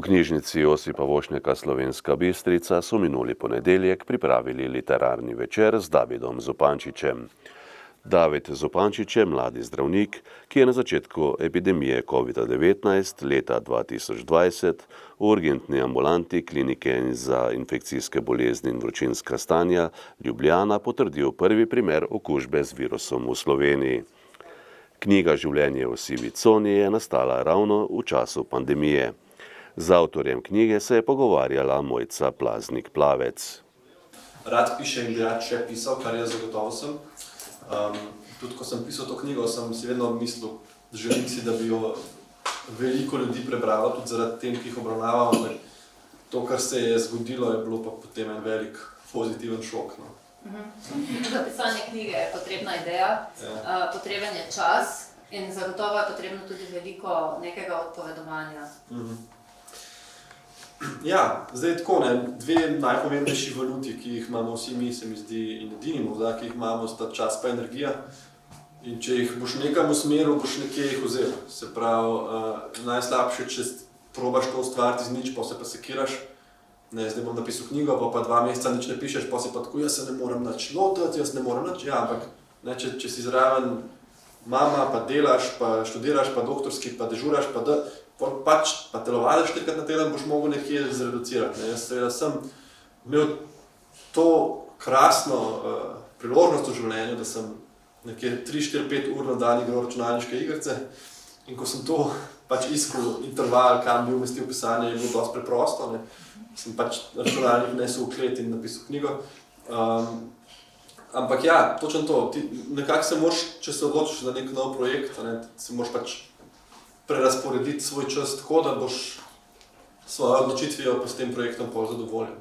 knjižnici Josipa Vošnjaka Slovenska Bistrica so minuli ponedeljek pripravili literarni večer z Davidom Zupančičem. David Zupančič je mladi zdravnik, ki je na začetku epidemije COVID-19 leta 2020 v urgentni ambulanti klinike za infekcijske bolezni in vročinska stanja Ljubljana potrdil prvi primer okužbe z virusom v Sloveniji. Knjiga Življenje v sivi coni je nastala ravno v času pandemije. Z avtorjem knjige se je pogovarjala Mojca Plaznik-Plavec. Rad pišem in bi rad še pisal, kar jaz zagotovo sem. Tudi ko sem pisal to knjigo, sem si vedno mislil, želim si, da bi jo veliko ljudi prebralo, tudi zaradi tem, ki jih obravnavam, ampak to, kar se je zgodilo, je bilo pa potem en velik pozitiven šok. No. Za pisanje knjige je potrebna ideja, potreben je čas in zagotovo je potrebno tudi veliko nekega odpovedovanja. Ja, zdaj tako, dve najpomembnejši valuti, ki jih imamo vsi mi, se mi zdi, in edini morda, ki jih imamo, sta čas pa energija. In če jih boš nekam usmeril, boš nekje jih vzel. Se pravi, najslabše, če probaš to ustvariti z nič, pa se pa sekiraš. Zdaj bom napisal knjigo, pa 2 meseca nič ne pišeš, pa si pa tako, jaz se ne morem nič lotiti, jaz ne morem nič. Ja, ampak če si zraven mama, pa delaš, pa študiraš, pa doktorski, pa dežuraš, pa telovadiš 4-krat na teden, boš mogel nekje zreducirati. Jaz seveda sem imel to krasno priložnost v življenju, da sem nekje 3-4-5 ur na dan igral računalniške igrice. In ko sem to iskal interval, kam bi umestil pisanje, je bilo dosti preprosto. Sem računalnik nesel v klet in napisal knjigo. Ampak ja, točno to. Nekako se moraš, če se odločiš za nek nov projekt, se moraš prerasporediti svoj čas tako, da boš svojo odločitvijo pa s tem projektom bolj zadovoljen.